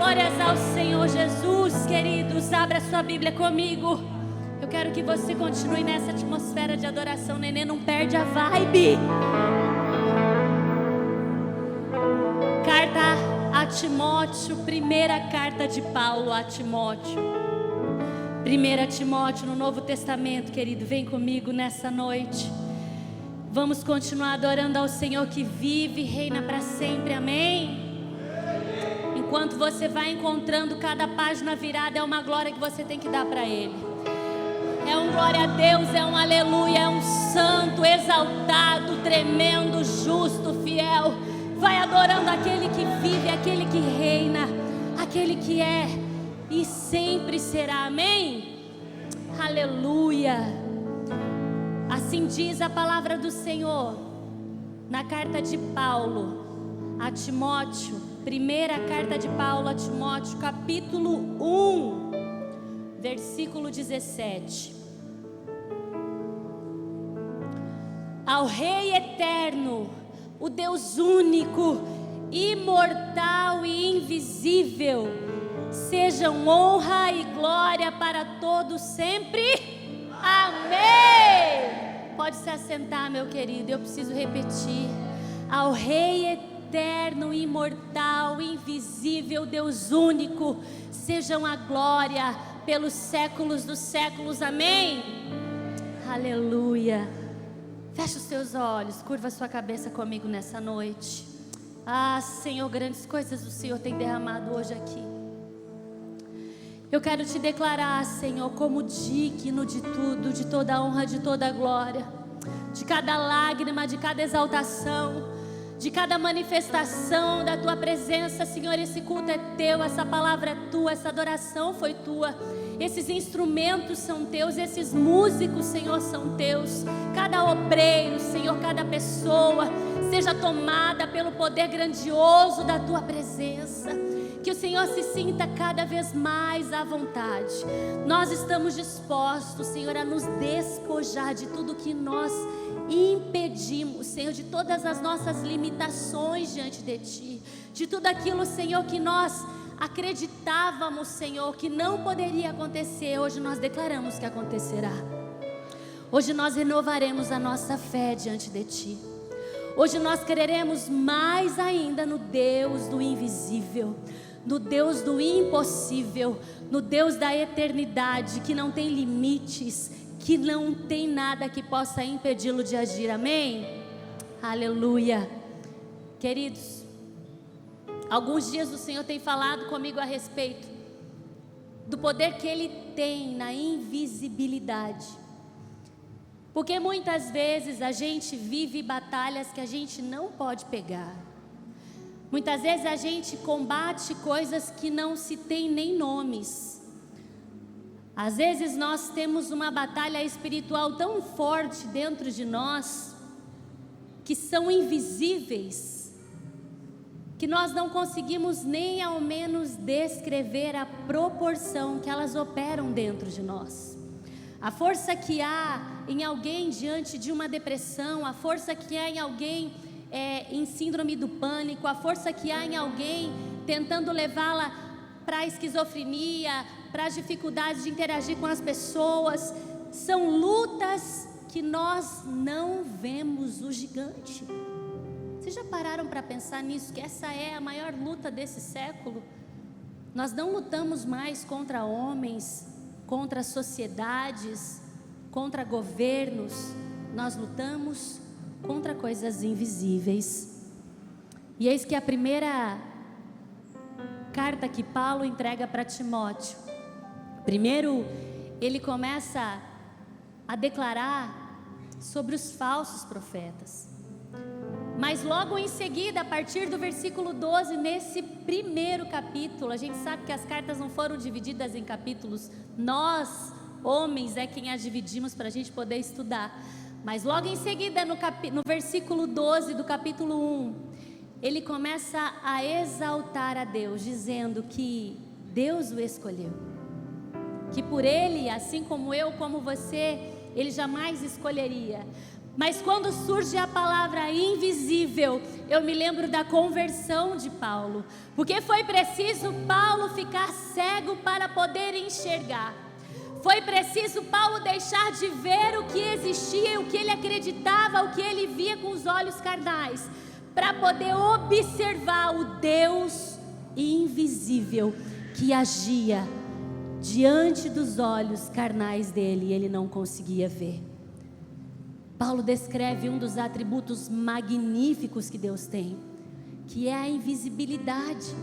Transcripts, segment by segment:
Glórias ao Senhor Jesus, queridos. Abra sua Bíblia comigo. Eu quero que você continue nessa atmosfera de adoração. Nenê, não perde a vibe. Carta a Timóteo, primeira carta de Paulo a Timóteo. 1 Timóteo no Novo Testamento, querido. Vem comigo nessa noite. Vamos continuar adorando ao Senhor que vive e reina para sempre. Amém? Enquanto você vai encontrando cada página virada, é uma glória que você tem que dar para Ele. É um glória a Deus, é um aleluia, é um santo, exaltado, tremendo, justo, fiel. Vai adorando aquele que vive, aquele que reina, aquele que é e sempre será. Amém? Aleluia. Assim diz a palavra do Senhor na carta de Paulo a Timóteo. Primeira carta de Paulo a Timóteo, capítulo 1, versículo 17. Ao Rei eterno, o Deus único, imortal e invisível, sejam honra e glória para todos sempre. Amém. Pode se assentar, meu querido, eu preciso repetir. Ao Rei eterno, imortal, invisível, Deus único, sejam a glória pelos séculos dos séculos. Amém? Aleluia. Feche os seus olhos, curva a sua cabeça comigo nessa noite. Ah, Senhor, grandes coisas o Senhor tem derramado hoje aqui. Eu quero te declarar, Senhor, como digno de tudo, de toda a honra, de toda a glória, de cada lágrima, de cada exaltação, de cada manifestação da Tua presença. Senhor, esse culto é Teu, essa palavra é Tua, essa adoração foi Tua, esses instrumentos são Teus, esses músicos, Senhor, são Teus. Cada obreiro, Senhor, cada pessoa seja tomada pelo poder grandioso da Tua presença. Que o Senhor se sinta cada vez mais à vontade. Nós estamos dispostos, Senhor, a nos despojar de tudo que nós impedimos, Senhor, de todas as nossas limitações diante de Ti, de tudo aquilo, Senhor, que nós acreditávamos, Senhor, que não poderia acontecer. Hoje nós declaramos que acontecerá. Hoje nós renovaremos a nossa fé diante de Ti. Hoje nós quereremos mais ainda no Deus do invisível, no Deus do impossível, no Deus da eternidade, que não tem limites, que não tem nada que possa impedi-lo de agir. Amém? Aleluia. Queridos, alguns dias o Senhor tem falado comigo a respeito do poder que Ele tem na invisibilidade. Porque muitas vezes a gente vive batalhas que a gente não pode pegar. Muitas vezes a gente combate coisas que não se tem nem nomes. Às vezes nós temos uma batalha espiritual tão forte dentro de nós, que são invisíveis, que nós não conseguimos nem ao menos descrever a proporção que elas operam dentro de nós. A força que há em alguém diante de uma depressão, a força que há em alguém em síndrome do pânico, a força que há em alguém tentando levá-la para a esquizofrenia, para as dificuldades de interagir com as pessoas, são lutas que nós não vemos o gigante. Vocês já pararam para pensar nisso, que essa é a maior luta desse século? Nós não lutamos mais contra homens, contra sociedades, contra governos. Nós lutamos contra coisas invisíveis. E eis que a primeira carta que Paulo entrega para Timóteo, primeiro ele começa a declarar sobre os falsos profetas, mas logo em seguida, a partir do versículo 12, nesse primeiro capítulo, a gente sabe que as cartas não foram divididas em capítulos, nós homens é quem as dividimos para a gente poder estudar, mas logo em seguida no versículo 12 do capítulo 1, ele começa a exaltar a Deus, dizendo que Deus o escolheu, que por ele, assim como eu, como você, ele jamais escolheria. Mas quando surge a palavra invisível, eu me lembro da conversão de Paulo, porque foi preciso Paulo Paulo ficar cego para poder enxergar. Foi preciso Paulo deixar de ver o que existia, o que ele acreditava, o que ele via com os olhos carnais, para poder observar o Deus invisível que agia diante dos olhos carnais dele e ele não conseguia ver. Paulo descreve um dos atributos magníficos que Deus tem, que é a invisibilidade.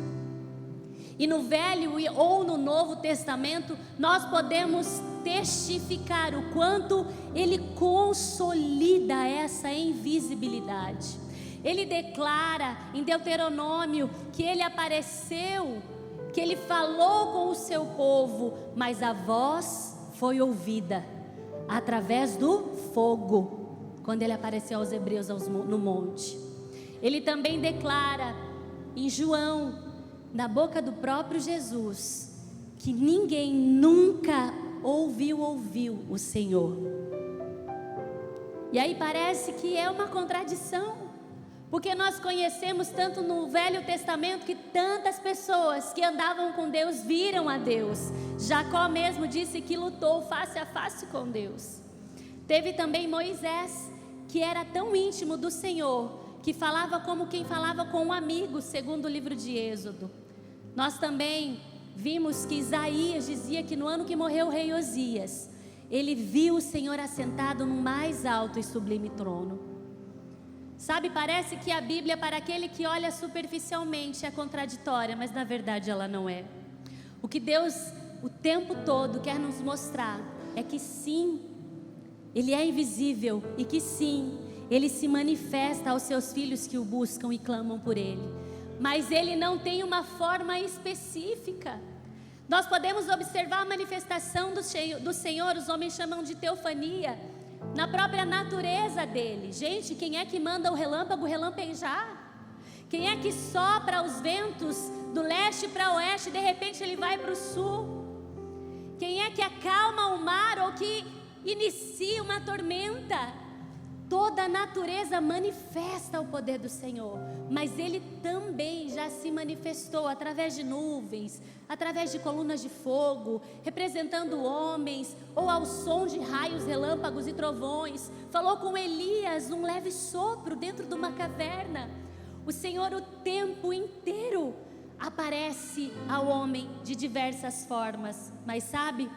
E no Velho ou no Novo Testamento, nós podemos testificar o quanto Ele consolida essa invisibilidade. Ele declara em Deuteronômio que Ele apareceu, que Ele falou com o seu povo, mas a voz foi ouvida através do fogo, quando Ele apareceu aos hebreus no monte. Ele também declara em João, na boca do próprio Jesus, que ninguém nunca ouviu o Senhor. E aí parece que é uma contradição, porque nós conhecemos tanto no Velho Testamento que tantas pessoas que andavam com Deus viram a Deus. Jacó mesmo disse que lutou face a face com Deus. Teve também Moisés, que era tão íntimo do Senhor, que falava como quem falava com um amigo, segundo o livro de Êxodo. Nós também vimos que Isaías dizia que no ano que morreu o rei Osias, ele viu o Senhor assentado no mais alto e sublime trono. Sabe, parece que a Bíblia, para aquele que olha superficialmente, é contraditória, mas na verdade ela não é. O que Deus o tempo todo quer nos mostrar é que sim, Ele é invisível e que sim, Ele se manifesta aos seus filhos que o buscam e clamam por Ele, mas Ele não tem uma forma específica. Nós podemos observar a manifestação do Senhor, os homens chamam de teofania, na própria natureza dele. Gente, quem é que manda o relâmpago relampejar? Quem é que sopra os ventos do leste para o oeste e de repente ele vai para o sul? Quem é que acalma o mar ou que inicia uma tormenta? Toda a natureza manifesta o poder do Senhor, mas Ele também já se manifestou através de nuvens, através de colunas de fogo, representando homens, ou ao som de raios, relâmpagos e trovões. Falou com Elias num leve sopro dentro de uma caverna. O Senhor o tempo inteiro aparece ao homem de diversas formas, mas sabe,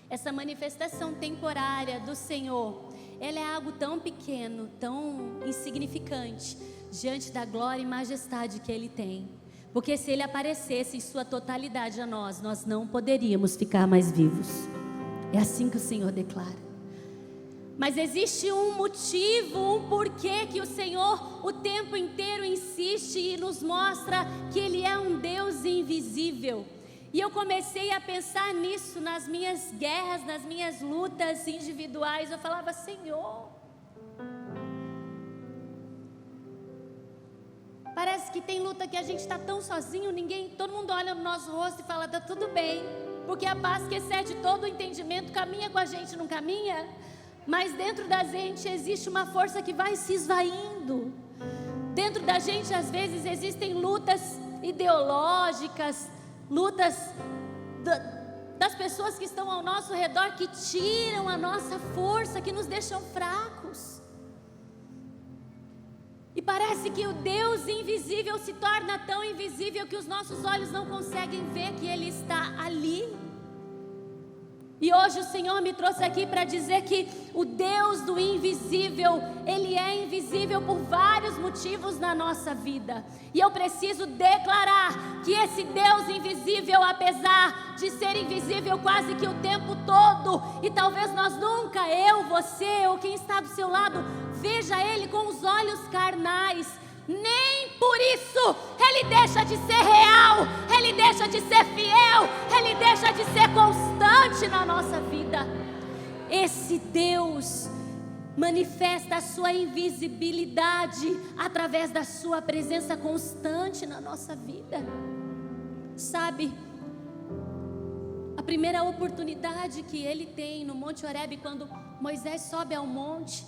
essa manifestação temporária do Senhor, ela é algo tão pequeno, tão insignificante, diante da glória e majestade que Ele tem. Porque se Ele aparecesse em sua totalidade a nós, nós não poderíamos ficar mais vivos. É assim que o Senhor declara. Mas existe um motivo, um porquê que o Senhor o tempo inteiro insiste e nos mostra que Ele é um Deus invisível. E eu comecei a pensar nisso nas minhas guerras, nas minhas lutas individuais. Eu falava, Senhor, parece que tem luta que a gente está tão sozinho, todo mundo olha no nosso rosto e fala, está tudo bem, porque a paz que excede todo o entendimento caminha com a gente, não caminha? Mas dentro da gente existe uma força que vai se esvaindo. Dentro da gente às vezes existem lutas ideológicas, lutas das pessoas que estão ao nosso redor, que tiram a nossa força, que nos deixam fracos. E parece que o Deus invisível se torna tão invisível que os nossos olhos não conseguem ver que Ele está ali. E hoje o Senhor me trouxe aqui para dizer que o Deus do invisível, Ele é invisível por vários motivos na nossa vida. E eu preciso declarar que esse Deus invisível, apesar de ser invisível quase que o tempo todo, e talvez nós nunca, eu, você ou quem está do seu lado, veja Ele com os olhos carnais, nem por isso Ele deixa de ser real, Ele deixa de ser fiel, Ele deixa de ser constante na nossa vida. Esse Deus manifesta a sua invisibilidade através da sua presença constante na nossa vida. Sabe, a primeira oportunidade que Ele tem no Monte Horebe, quando Moisés sobe ao monte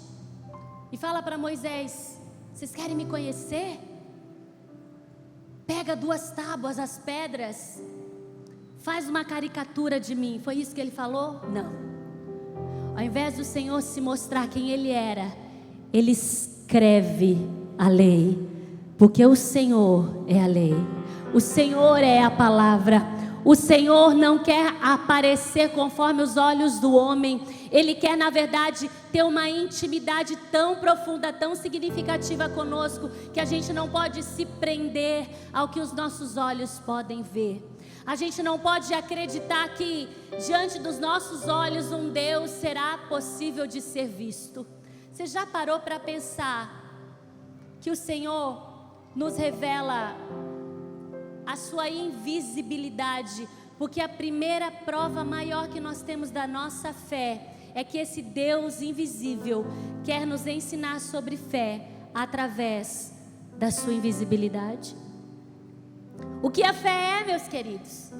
e fala para Moisés, vocês querem me conhecer? Pega 2 tábuas, as pedras, faz uma caricatura de mim. Foi isso que ele falou? Não. Ao invés do Senhor se mostrar quem Ele era, Ele escreve a lei, porque o Senhor é a lei, o Senhor é a palavra. O Senhor não quer aparecer conforme os olhos do homem. Ele quer, na verdade, ter uma intimidade tão profunda, tão significativa conosco, que a gente não pode se prender ao que os nossos olhos podem ver. A gente não pode acreditar que diante dos nossos olhos um Deus será possível de ser visto. Você já parou para pensar que o Senhor nos revela a sua invisibilidade? Porque a primeira prova maior que nós temos da nossa fé é que esse Deus invisível quer nos ensinar sobre fé através da sua invisibilidade. O que a fé é, meus queridos?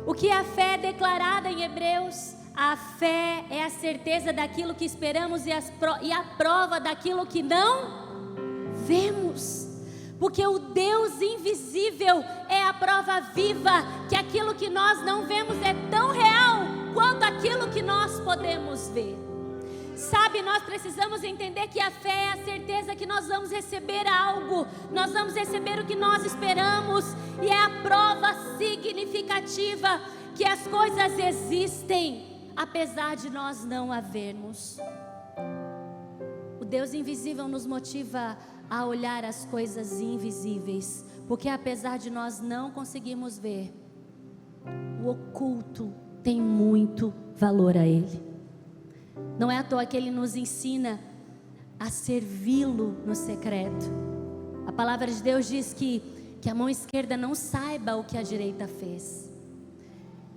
O que a fé é declarada em Hebreus? A fé é a certeza daquilo que esperamos e a prova daquilo que não vemos. Porque o Deus invisível é a prova viva que aquilo que nós não vemos é tão real quanto aquilo que nós podemos ver. Sabe, nós precisamos entender que a fé é a certeza que nós vamos receber algo, nós vamos receber o que nós esperamos, e é a prova significativa que as coisas existem, apesar de nós não a vermos. O Deus invisível nos motiva a olhar as coisas invisíveis, porque apesar de nós não conseguirmos ver, o oculto tem muito valor a Ele. Não é à toa que Ele nos ensina a servi-lo no secreto. A palavra de Deus diz que a mão esquerda não saiba o que a direita fez.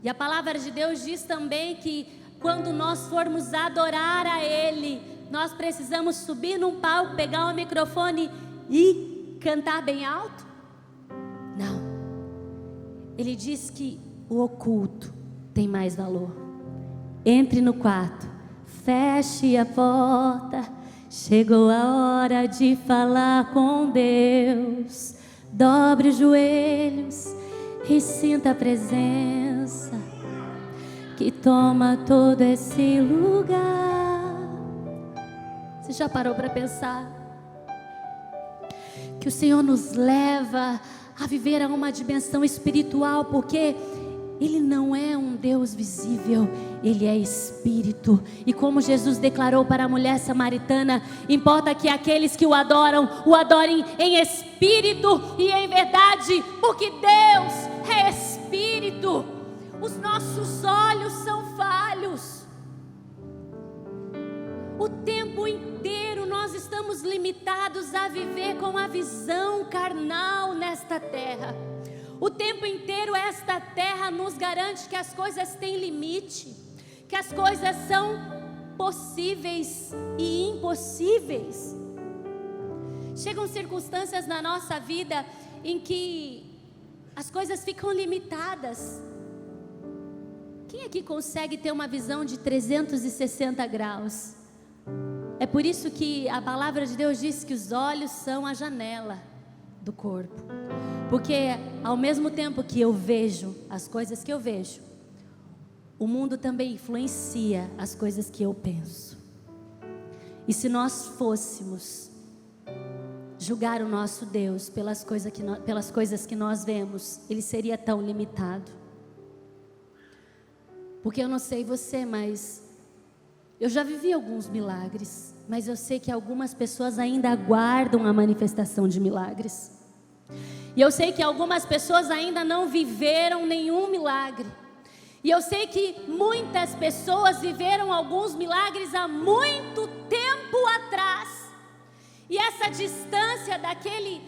E a palavra de Deus diz também que quando nós formos adorar a Ele, nós precisamos subir num palco, pegar um microfone e cantar bem alto? Não. Ele diz que o oculto tem mais valor. Entre no quarto, feche a porta, chegou a hora de falar com Deus. Dobre os joelhos e sinta a presença que toma todo esse lugar. Você já parou para pensar que o Senhor nos leva a viver a uma dimensão espiritual, porque Ele não é um Deus visível, Ele é Espírito. E como Jesus declarou para a mulher samaritana, importa que aqueles que o adorem em Espírito e em verdade, porque Deus é Espírito. Os nossos olhos são falhos. O tempo inteiro nós estamos limitados a viver com a visão carnal nesta terra. O tempo inteiro esta terra nos garante que as coisas têm limite, que as coisas são possíveis e impossíveis. Chegam circunstâncias na nossa vida em que as coisas ficam limitadas. Quem aqui consegue ter uma visão de 360 graus? É por isso que a palavra de Deus diz que os olhos são a janela do corpo. Porque ao mesmo tempo que eu vejo as coisas que eu vejo, o mundo também influencia as coisas que eu penso. E se nós fôssemos julgar o nosso Deus pelas coisas que nós vemos, Ele seria tão limitado. Porque eu não sei você, mas eu já vivi alguns milagres, mas eu sei que algumas pessoas ainda aguardam a manifestação de milagres. E eu sei que algumas pessoas ainda não viveram nenhum milagre. E eu sei que muitas pessoas viveram alguns milagres há muito tempo atrás. E essa distância daquele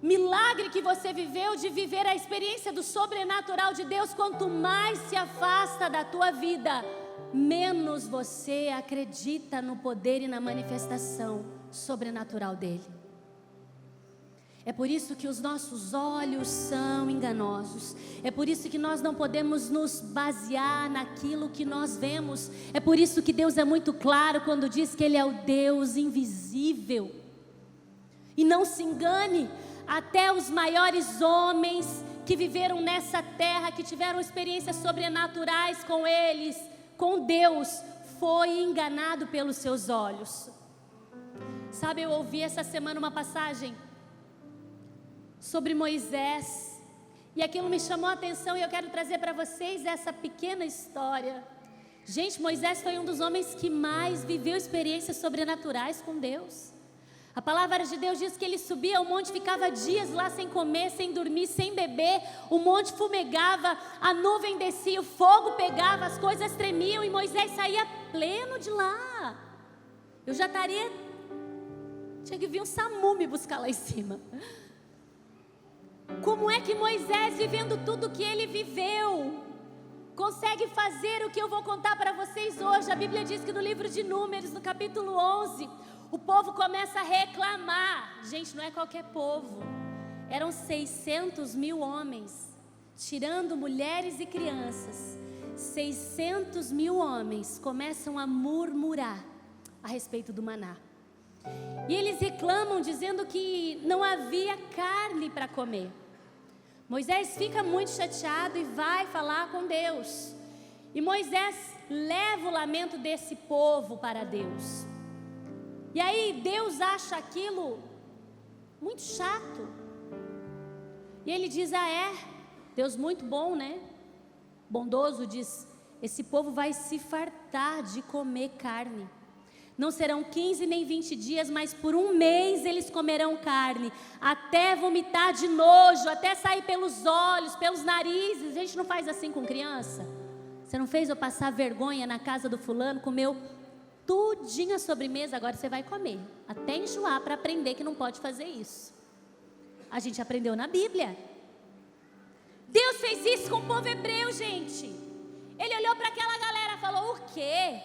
milagre que você viveu, de viver a experiência do sobrenatural de Deus, quanto mais se afasta da tua vida, menos você acredita no poder e na manifestação sobrenatural dele. É por isso que os nossos olhos são enganosos. É por isso que nós não podemos nos basear naquilo que nós vemos. É por isso que Deus é muito claro quando diz que Ele é o Deus invisível. E não se engane, até os maiores homens que viveram nessa terra, que tiveram experiências sobrenaturais com eles, com Deus, foi enganado pelos seus olhos. Sabe, eu ouvi essa semana uma passagem sobre Moisés, e aquilo me chamou a atenção, e eu quero trazer para vocês essa pequena história. Gente, Moisés foi um dos homens que mais viveu experiências sobrenaturais com Deus. A palavra de Deus diz que ele subia ao monte, ficava dias lá sem comer, sem dormir, sem beber. O monte fumegava, a nuvem descia, o fogo pegava, as coisas tremiam, e Moisés saía pleno de lá. Eu já tinha que vir um SAMU me buscar lá em cima. Como é que Moisés, vivendo tudo que ele viveu, consegue fazer o que eu vou contar para vocês hoje? A Bíblia diz que no livro de Números, no capítulo 11, o povo começa a reclamar. Gente, não é qualquer povo. Eram 600 mil homens, tirando mulheres e crianças. 600 mil homens começam a murmurar a respeito do maná. E eles reclamam, dizendo que não havia carne para comer. Moisés fica muito chateado e vai falar com Deus. E Moisés leva o lamento desse povo para Deus. E aí Deus acha aquilo muito chato. E ele diz: Deus muito bom, né? Bondoso, diz: esse povo vai se fartar de comer carne. Não serão 15 nem 20 dias, mas por 1 mês eles comerão carne, até vomitar de nojo, até sair pelos olhos, pelos narizes. A gente não faz assim com criança? Você não fez eu passar vergonha na casa do fulano, comeu tudinho a sobremesa, agora você vai comer, até enjoar, para aprender que não pode fazer isso. A gente aprendeu na Bíblia. Deus fez isso com o povo hebreu, gente. Ele olhou para aquela galera e falou: o quê?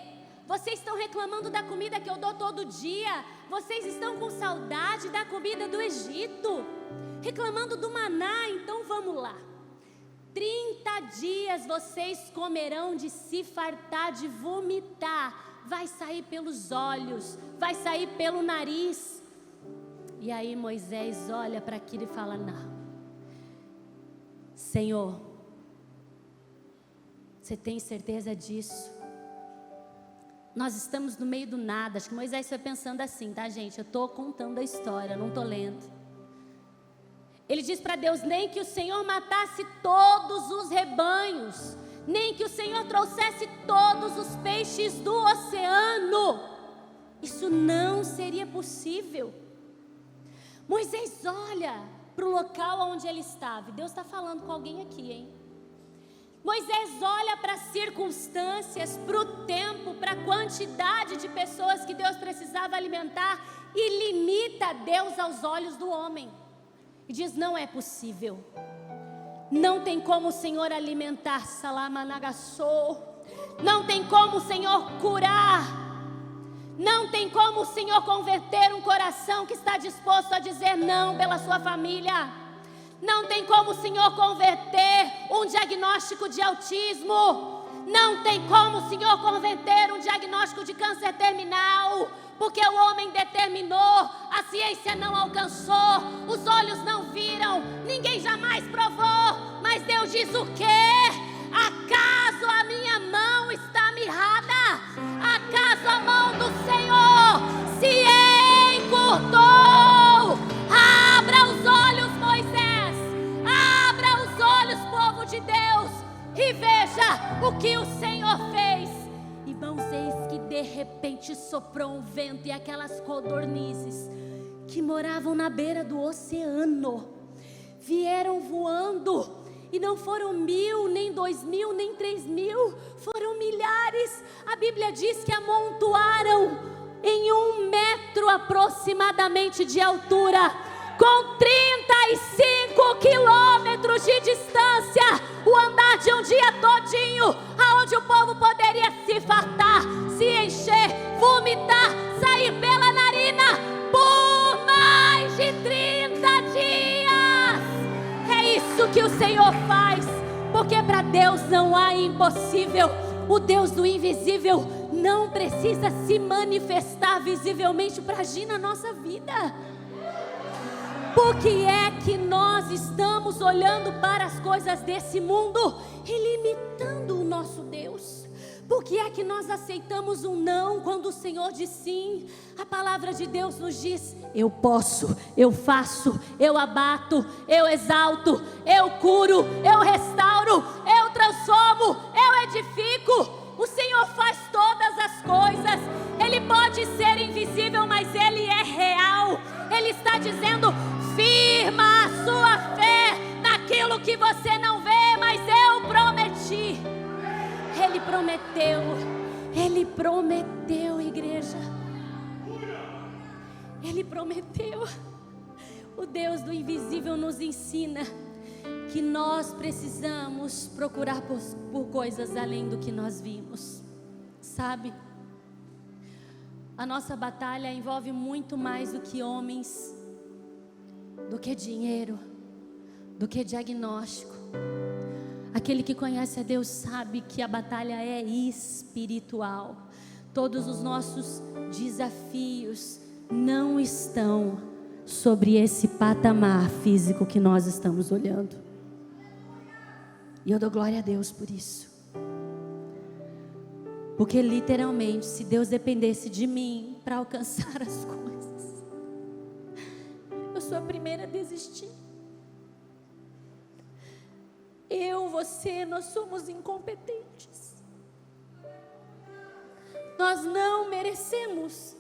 Vocês estão reclamando da comida que eu dou todo dia? Vocês estão com saudade da comida do Egito? Reclamando do maná? Então vamos lá. 30 dias vocês comerão de se fartar, de vomitar. Vai sair pelos olhos, vai sair pelo nariz. E aí Moisés olha para aquilo e fala: não, Senhor, você tem certeza disso? Nós estamos no meio do nada. Acho que Moisés foi pensando assim, tá, gente? Eu estou contando a história, não estou lendo. Ele diz para Deus: nem que o Senhor matasse todos os rebanhos, nem que o Senhor trouxesse todos os peixes do oceano, isso não seria possível. Moisés olha para o local onde ele estava, e Deus está falando com alguém aqui, hein? Moisés olha para as circunstâncias, para o tempo, para a quantidade de pessoas que Deus precisava alimentar, e limita Deus aos olhos do homem, e diz: não é possível. Não tem como o Senhor alimentar, Salamanagassou. Não tem como o Senhor curar. Não tem como o Senhor converter um coração que está disposto a dizer não pela sua família. Não tem como o Senhor converter um diagnóstico de autismo. Não tem como o Senhor converter um diagnóstico de câncer terminal. Porque o homem determinou, a ciência não alcançou, os olhos não viram, ninguém jamais provou. Mas Deus diz o quê? Acaso a minha mão está mirrada? Acaso a mão do Senhor se encurtou? Abra os olhos, Moisés, abra os olhos, povo de Deus, e veja o que o Senhor fez. Irmãos, eis que de repente soprou um vento, e aquelas codornizes que moravam na beira do oceano vieram voando, e não foram 1.000, nem 2.000, nem 3.000, foram milhares. A Bíblia diz que amontoaram em 1 metro aproximadamente de altura, com 35 quilômetros de distância, o andar de um dia todinho, aonde o povo poderia se fartar, se encher, vomitar, sair pela narina por mais de 30 dias. É isso que o Senhor faz, porque para Deus não há impossível. O Deus do invisível não precisa se manifestar visivelmente para agir na nossa vida. Por que é que nós estamos olhando para as coisas desse mundo e limitando o nosso Deus? Por que é que nós aceitamos um não quando o Senhor diz sim? A palavra de Deus nos diz: eu posso, eu faço, eu abato, eu exalto, eu curo, eu restauro, eu transformo, eu edifico. O Senhor faz todas as coisas. Ele pode ser invisível, mas Ele é real. Ele está dizendo: firma a sua fé naquilo que você não vê, mas eu prometi. Ele prometeu, igreja. Ele prometeu. O Deus do invisível nos ensina que nós precisamos procurar por coisas além do que nós vimos, sabe? A nossa batalha envolve muito mais do que homens, do que dinheiro, do que diagnóstico. Aquele que conhece a Deus sabe que a batalha é espiritual. Todos os nossos desafios não estão sobre esse patamar físico que nós estamos olhando. E eu dou glória a Deus por isso. Porque literalmente, se Deus dependesse de mim para alcançar as coisas, eu sou a primeira a desistir. Você, nós somos incompetentes. Nós não merecemos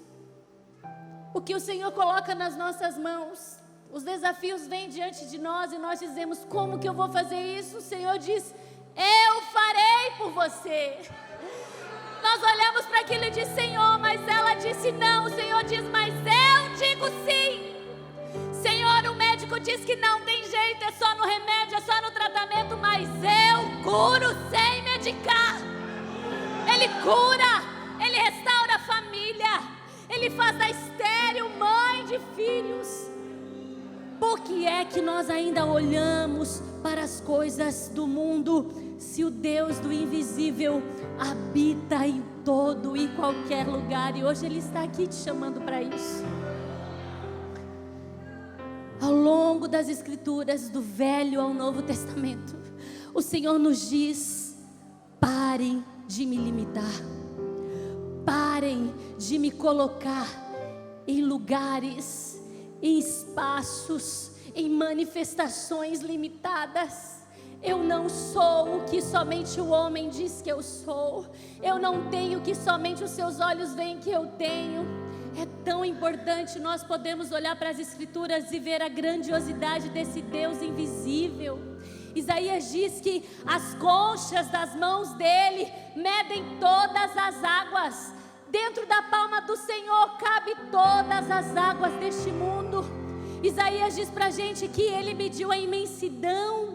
o que o Senhor coloca nas nossas mãos. Os desafios vêm diante de nós e nós dizemos: como que eu vou fazer isso? O Senhor diz: eu farei por você. Nós olhamos para aquilo e diz: Senhor, mas ela disse não. O Senhor diz: mas eu digo sim. Senhor, o médico diz que não tem jeito, é só no remédio, é só no tratamento, mas eu curo sem medicar. Ele cura, Ele restaura a família, Ele faz da estéril mãe de filhos. Por que é que nós ainda olhamos para as coisas do mundo, se o Deus do invisível habita em todo e qualquer lugar? E hoje Ele está aqui te chamando para isso. Ao longo das Escrituras, do Velho ao Novo Testamento, o Senhor nos diz: parem de me limitar, parem de me colocar em lugares, em espaços, em manifestações limitadas. Eu não sou o que somente o homem diz que eu sou. Eu não tenho o que somente os seus olhos veem que eu tenho. É tão importante nós podermos olhar para as Escrituras e ver a grandiosidade desse Deus invisível. Isaías diz que as conchas das mãos dele medem todas as águas. Dentro da palma do Senhor cabe todas as águas deste mundo. Isaías diz para a gente que ele mediu a imensidão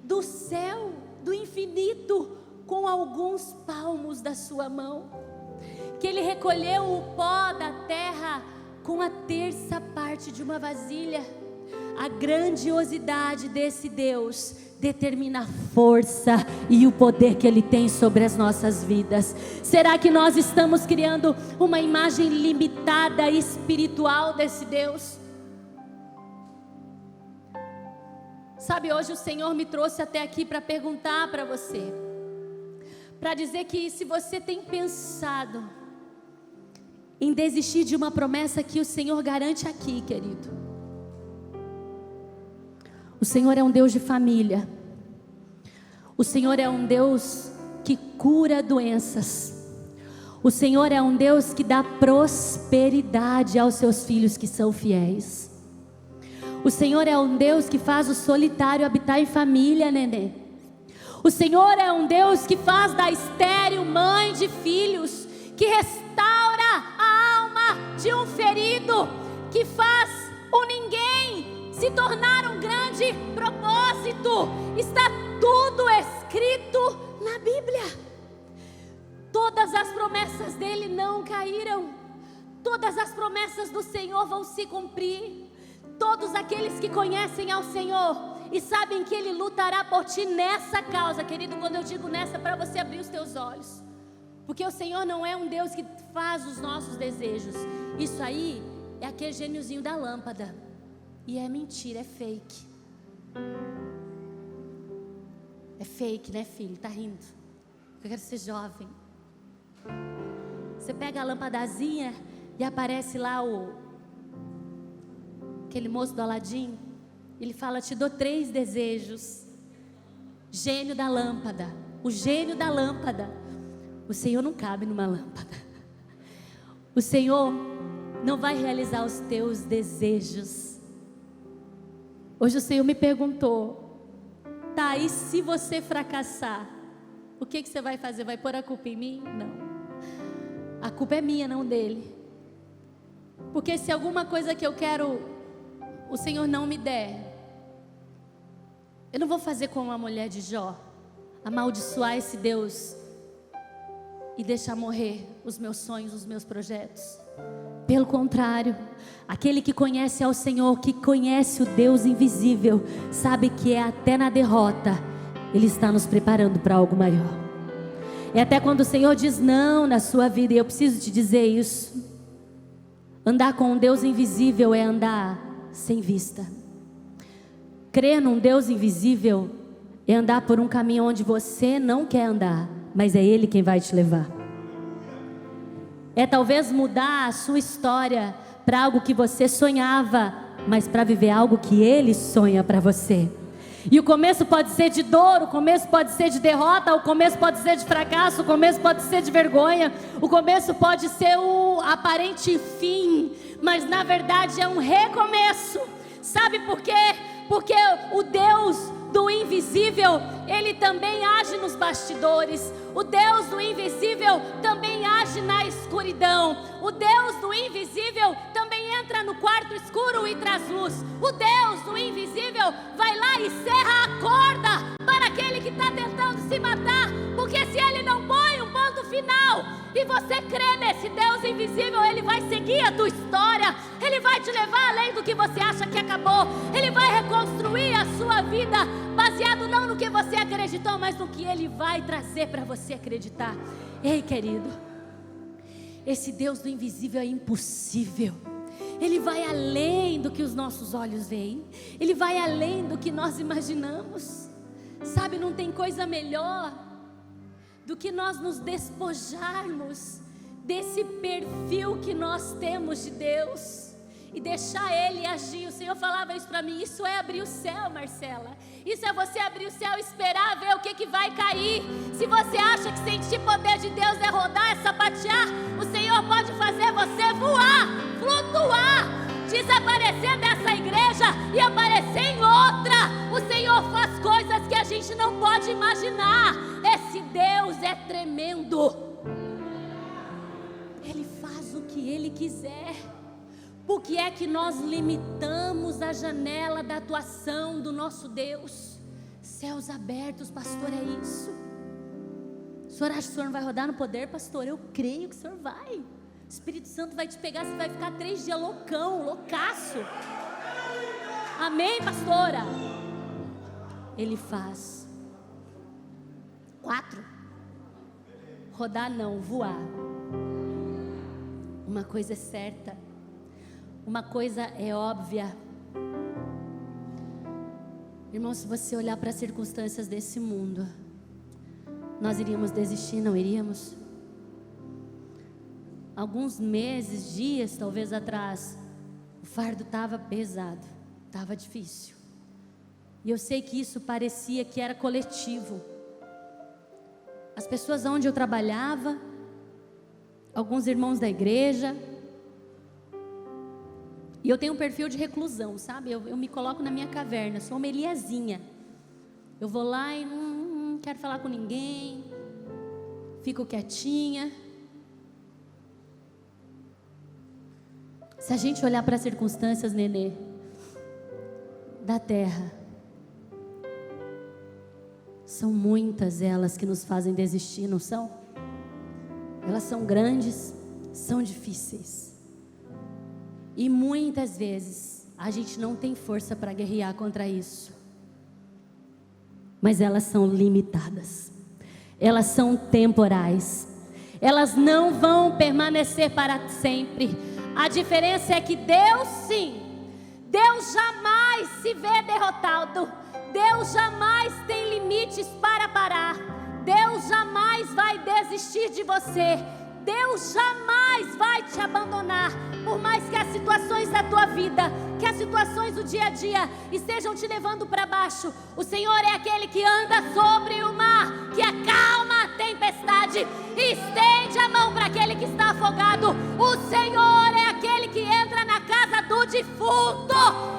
do céu, do infinito, com alguns palmos da sua mão. Que Ele recolheu o pó da terra com a terça parte de uma vasilha. A grandiosidade desse Deus determina a força e o poder que Ele tem sobre as nossas vidas. Será que nós estamos criando uma imagem limitada espiritual desse Deus? Sabe, hoje o Senhor me trouxe até aqui para perguntar para você, para dizer que se você tem pensado em desistir de uma promessa que o Senhor garante aqui, querido. O Senhor é um Deus de família. O Senhor é um Deus que cura doenças. O Senhor é um Deus que dá prosperidade aos seus filhos que são fiéis. O Senhor é um Deus que faz o solitário habitar em família, nenê. O Senhor é um Deus que faz da estéril mãe de filhos, que restaura a alma de um ferido, que faz o ninguém se tornar um grande propósito. Está tudo escrito na Bíblia. Todas as promessas dele não caíram. Todas as promessas do Senhor vão se cumprir. Todos aqueles que conhecem ao Senhor e sabem que Ele lutará por ti nessa causa, querido, quando eu digo nessa, para você abrir os teus olhos, porque o Senhor não é um Deus que faz os nossos desejos. Isso aí é aquele gêniozinho da lâmpada. E é mentira, é fake. É fake, né, filho? Tá rindo? Eu quero ser jovem. Você pega a lampadazinha e aparece lá aquele moço do Aladim. Ele fala: te dou 3 desejos. Gênio da lâmpada. O gênio da lâmpada. O Senhor não cabe numa lâmpada. O Senhor não vai realizar os teus desejos. Hoje o Senhor me perguntou: tá, e se você fracassar, o que você vai fazer? Vai pôr a culpa em mim? Não. A culpa é minha, não dele. Porque se alguma coisa que eu quero, o Senhor não me der, eu não vou fazer como a mulher de Jó, amaldiçoar esse Deus e deixar morrer os meus sonhos, os meus projetos. Pelo contrário, aquele que conhece ao Senhor, que conhece o Deus invisível, sabe que é até na derrota Ele está nos preparando para algo maior. É até quando o Senhor diz não na sua vida, e eu preciso te dizer isso. Andar com um Deus invisível é andar sem vista. Crer num Deus invisível é andar por um caminho onde você não quer andar, mas é Ele quem vai te levar. É talvez mudar a sua história para algo que você sonhava, mas para viver algo que Ele sonha para você. E o começo pode ser de dor, o começo pode ser de derrota, o começo pode ser de fracasso, o começo pode ser de vergonha, o começo pode ser o aparente fim, mas na verdade é um recomeço. Sabe por quê? Porque o Deus do invisível, Ele também age nos bastidores. O Deus do invisível também age na escuridão. O Deus do invisível também entra no quarto escuro e traz luz. O Deus do invisível vai lá e serra a corda para aquele que está tentando se matar. Porque se Ele não põe um ponto final e você crê nesse Deus invisível, Ele vai seguir a tua história. Ele vai te levar além do que você acha que acabou. Ele vai reconstruir a sua vida baseado não no que você acreditou, mas no que Ele vai trazer para você acreditar. Ei, querido, esse Deus do invisível é impossível. Ele vai além do que os nossos olhos veem. Ele vai além do que nós imaginamos. Sabe, não tem coisa melhor do que nós nos despojarmos desse perfil que nós temos de Deus e deixar Ele agir. O Senhor falava isso para mim: isso é abrir o céu, Marcela. Isso é você abrir o céu e esperar ver o que vai cair. Se você acha que sentir poder de Deus é rodar, é sapatear, o Senhor pode fazer você voar, flutuar, desaparecer dessa igreja e aparecer em outra. O Senhor faz coisas que a gente não pode imaginar. Esse Deus é tremendo. Ele faz o que Ele quiser. Por que é que nós limitamos a janela da atuação do nosso Deus? Céus abertos, pastor, é isso. O senhor acha que o senhor não vai rodar no poder, pastor? Eu creio que o senhor vai. O Espírito Santo vai te pegar, você vai ficar 3 dias loucão, loucaço. Amém, pastora? Ele faz. 4. Rodar não, voar. Uma coisa é certa. Uma coisa é óbvia. Irmão, se você olhar para as circunstâncias desse mundo, nós iríamos desistir, não iríamos? Alguns meses, dias talvez atrás, o fardo estava pesado, estava difícil. E eu sei que isso parecia que era coletivo. As pessoas onde eu trabalhava, alguns irmãos da igreja. E eu tenho um perfil de reclusão, sabe? Eu me coloco na minha caverna, sou uma Eliazinha. Eu vou lá e não quero falar com ninguém, fico quietinha. Se a gente olhar para as circunstâncias, Nenê, da terra, são muitas elas que nos fazem desistir, não são? Elas são grandes, são difíceis. E muitas vezes a gente não tem força para guerrear contra isso. Mas elas são limitadas. Elas são temporais. Elas não vão permanecer para sempre. A diferença é que Deus, sim, Deus jamais se vê derrotado. Deus jamais tem limites para parar. Deus jamais vai desistir de você. Deus jamais vai te abandonar. Por mais que as situações da tua vida, que as situações do dia a dia estejam te levando para baixo, o Senhor é aquele que anda sobre o mar, que acalma a tempestade e estende a mão para aquele que está afogado. O Senhor é aquele que entra na casa do defunto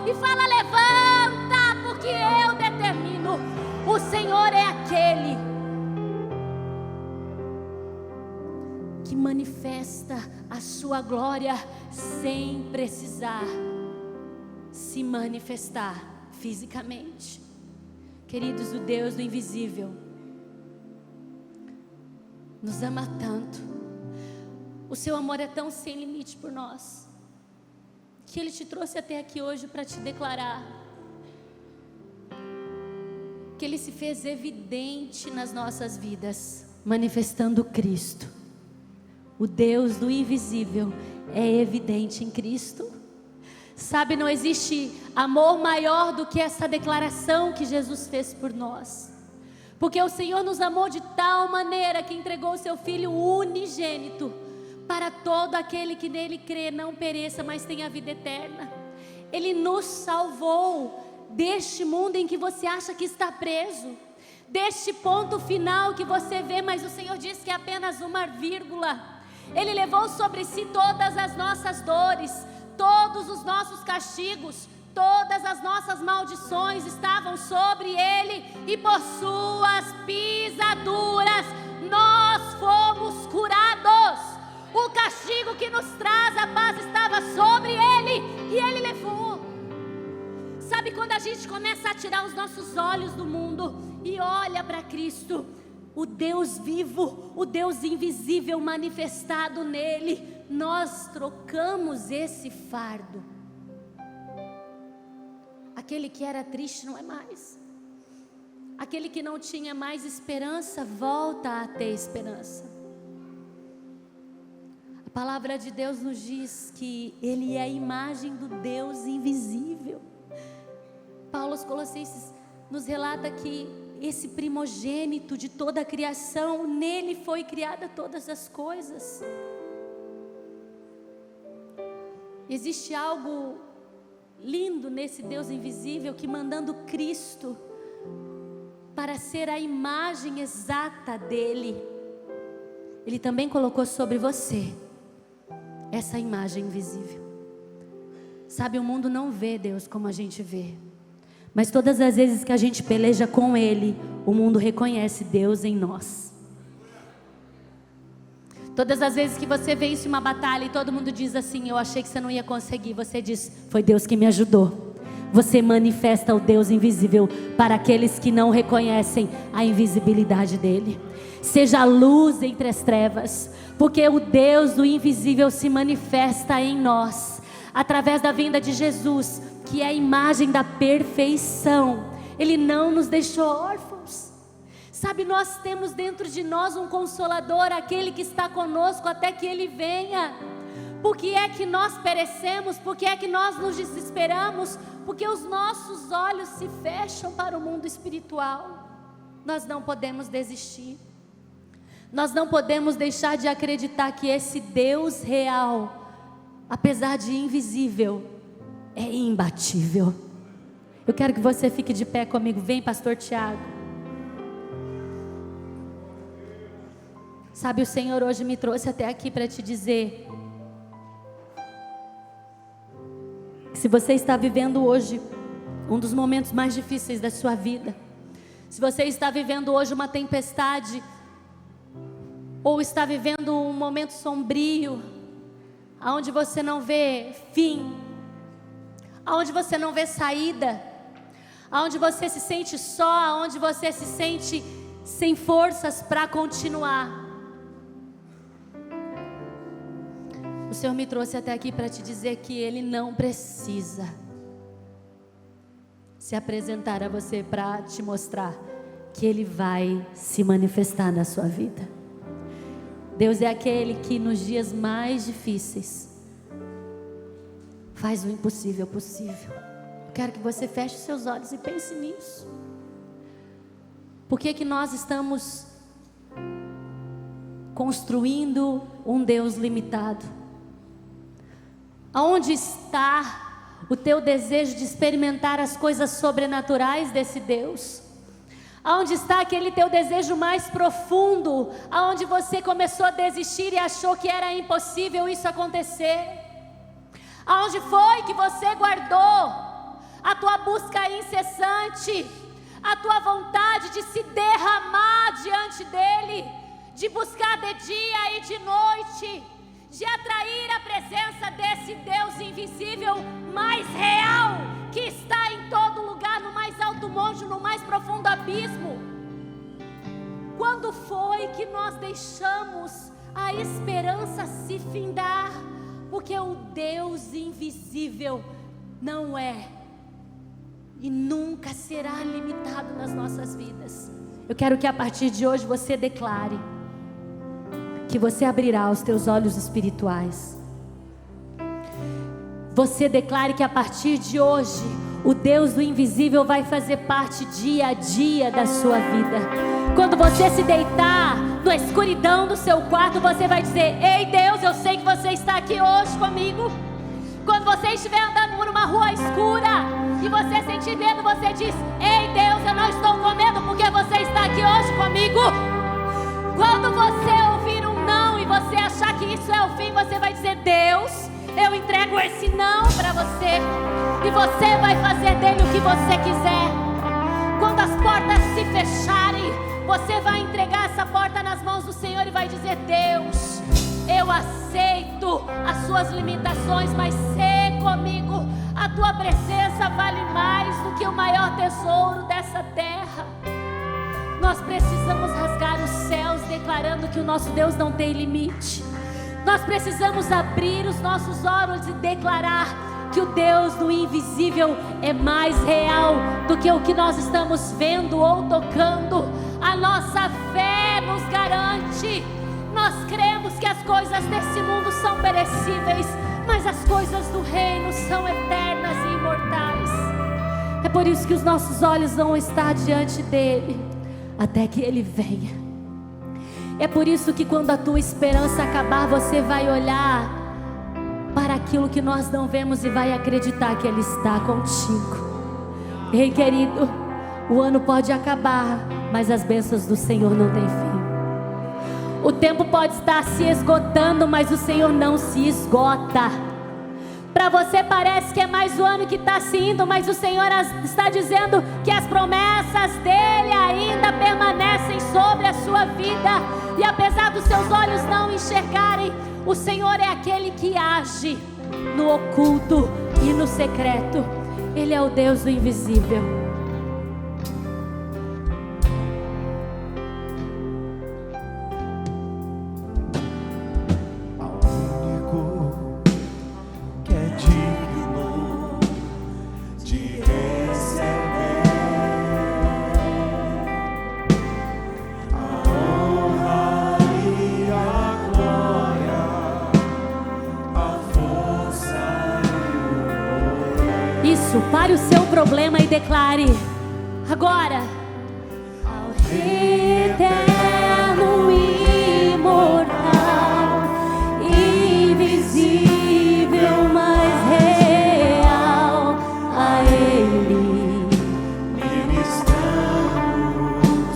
e fala: levanta, porque eu determino. O Senhor é aquele que manifesta a sua glória sem precisar se manifestar fisicamente. Queridos, o Deus do invisível nos ama tanto. O seu amor é tão sem limite por nós, que Ele te trouxe até aqui hoje para te declarar que Ele se fez evidente nas nossas vidas, manifestando Cristo. O Deus do invisível é evidente em Cristo. Sabe, não existe amor maior do que essa declaração que Jesus fez por nós. Porque o Senhor nos amou de tal maneira que entregou o seu Filho unigênito, para todo aquele que nele crê não pereça, mas tenha a vida eterna. Ele nos salvou deste mundo em que você acha que está preso, deste ponto final que você vê, mas o Senhor diz que é apenas uma vírgula. Ele levou sobre si todas as nossas dores, todos os nossos castigos, todas as nossas maldições estavam sobre Ele, e por suas pisaduras nós fomos curados. O castigo que nos traz a paz estava sobre Ele, e Ele levou. Sabe, quando a gente começa a tirar os nossos olhos do mundo e olha para Cristo, o Deus vivo, o Deus invisível manifestado nele, nós trocamos esse fardo. Aquele que era triste não é mais. Aquele que não tinha mais esperança volta a ter esperança. A palavra de Deus nos diz que Ele é a imagem do Deus invisível. Paulo aos Colossenses nos relata que esse primogênito de toda a criação, nele foi criada todas as coisas. Existe algo lindo nesse Deus invisível, que mandando Cristo para ser a imagem exata dele, Ele também colocou sobre você essa imagem invisível. Sabe, o mundo não vê Deus como a gente vê, mas todas as vezes que a gente peleja com Ele, o mundo reconhece Deus em nós. Todas as vezes que você vence uma batalha e todo mundo diz assim: eu achei que você não ia conseguir, você diz: foi Deus que me ajudou. Você manifesta o Deus invisível para aqueles que não reconhecem a invisibilidade dele. Seja a luz entre as trevas, porque o Deus do invisível se manifesta em nós, através da vinda de Jesus, que é a imagem da perfeição. Ele não nos deixou órfãos. Sabe, nós temos dentro de nós um Consolador, aquele que está conosco até que Ele venha. Por que é que nós perecemos? Por que é que nós nos desesperamos? Porque os nossos olhos se fecham para o mundo espiritual. Nós não podemos desistir. Nós não podemos deixar de acreditar que esse Deus real, apesar de invisível, é imbatível. Eu quero que você fique de pé comigo. Vem, pastor Tiago. Sabe, o Senhor hoje me trouxe até aqui para te dizer que se você está vivendo hoje um dos momentos mais difíceis da sua vida, se você está vivendo hoje uma tempestade, ou está vivendo um momento sombrio, onde você não vê fim, onde você não vê saída, onde você se sente só, onde você se sente sem forças para continuar, o Senhor me trouxe até aqui para te dizer que Ele não precisa se apresentar a você para te mostrar que Ele vai se manifestar na sua vida. Deus é aquele que nos dias mais difíceis faz o impossível possível. Quero que você feche seus olhos e pense nisso. Por que nós estamos construindo um Deus limitado? Aonde está o teu desejo de experimentar as coisas sobrenaturais desse Deus? Aonde está aquele teu desejo mais profundo, aonde você começou a desistir e achou que era impossível isso acontecer? Aonde foi que você guardou a tua busca incessante, a tua vontade de se derramar diante dEle, de buscar de dia e de noite, de atrair a presença desse Deus invisível, mais real, que está em todo lugar, no mais alto monte, no mais profundo abismo? Quando foi que nós deixamos a esperança se findar? Porque o Deus invisível não é e nunca será limitado nas nossas vidas. Eu quero que a partir de hoje você declare que você abrirá os teus olhos espirituais. Você declare que a partir de hoje o Deus do invisível vai fazer parte dia a dia da sua vida. Quando você se deitar na escuridão do seu quarto, você vai dizer: ei Deus, eu sei que você está aqui hoje comigo. Quando você estiver andando por uma rua escura e você sentir medo, você diz: ei Deus, eu não estou com medo, porque você está aqui hoje comigo. Quando você ouvir um não e você achar que isso é o fim, você vai dizer: Deus, eu entrego esse não para você, e você vai fazer dele o que você quiser. Quando as portas se fecharem, você vai entregar essa porta nas mãos do Senhor e vai dizer: Deus, eu aceito as suas limitações, mas sê comigo. A tua presença vale mais do que o maior tesouro dessa terra. Nós precisamos rasgar os céus declarando que o nosso Deus não tem limite. Nós precisamos abrir os nossos olhos e declarar que o Deus do invisível é mais real do que o que nós estamos vendo ou tocando. A nossa fé nos garante. Nós cremos que as coisas desse mundo são perecíveis, mas as coisas do reino são eternas e imortais. É por isso que os nossos olhos vão estar diante dele até que ele venha. É por isso que quando a tua esperança acabar, você vai olhar para aquilo que nós não vemos e vai acreditar que ele está contigo. Ei, querido, o ano pode acabar, mas as bênçãos do Senhor não têm fim. O tempo pode estar se esgotando, mas o Senhor não se esgota. Para você parece que é mais um ano que está se indo, mas o Senhor está dizendo que as promessas dele ainda permanecem sobre a sua vida. E apesar dos seus olhos não enxergarem, o Senhor é aquele que age no oculto e no secreto. Ele é o Deus do invisível. Pare o seu problema e declare agora: ao Rei eterno, imortal, invisível, mais real, a Ele ministramos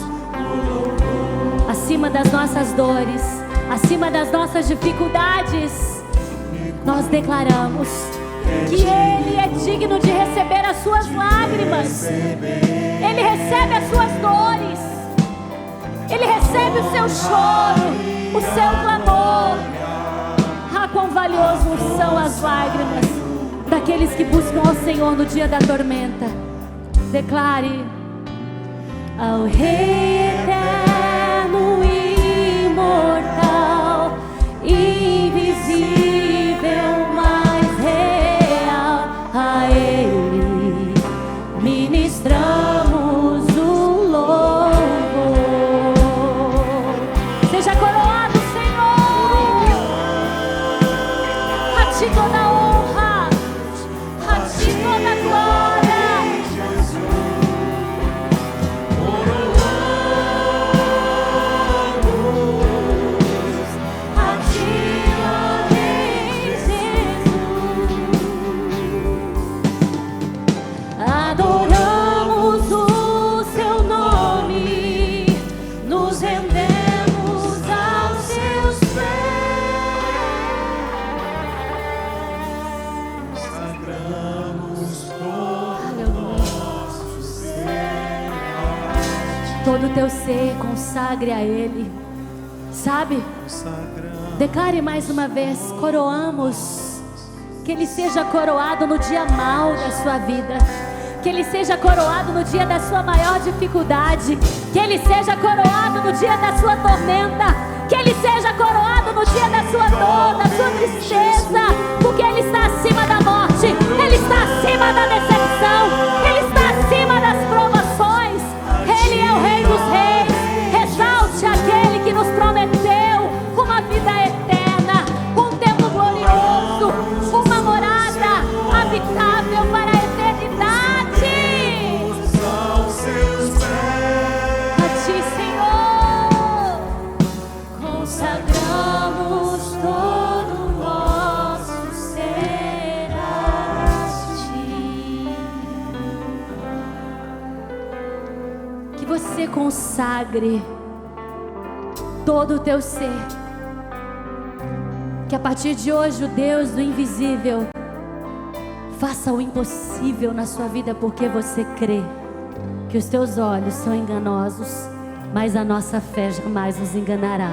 o louvor. Acima das nossas dores, acima das nossas dificuldades, nós declaramos que Ele é digno de receber as suas lágrimas. Ele recebe as suas dores. Ele recebe o seu choro, o seu clamor. Ah, quão valiosos são as lágrimas daqueles que buscam ao Senhor no dia da tormenta. Declare: ao Rei eterno, imortal, invisível, mais real, a Ele ministramos o louvor. Seja coroado, Senhor, a Ti toda a honra, todo o teu ser, consagre a Ele. Sabe? Declare mais uma vez: coroamos. Que Ele seja coroado no dia mau da sua vida. Que Ele seja coroado no dia da sua maior dificuldade. Que Ele seja coroado no dia da sua tormenta. Que Ele seja coroado no dia da sua dor, da sua tristeza. Porque Ele está acima da morte. Ele está acima da decepção. Ele está acima das provações. Ele é o Rei dos Reis. Exalte aquele que nos prometeu uma vida eterna, um templo glorioso, uma morada habitável para a eternidade. A Ti, Senhor, consagramos todo o nosso ser a Ti. Que você consagre todo o teu ser. Que a partir de hoje o Deus do invisível faça o impossível na sua vida, porque você crê que os teus olhos são enganosos, mas a nossa fé jamais nos enganará.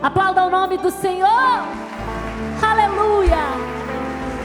Aplauda o nome do Senhor. Aleluia.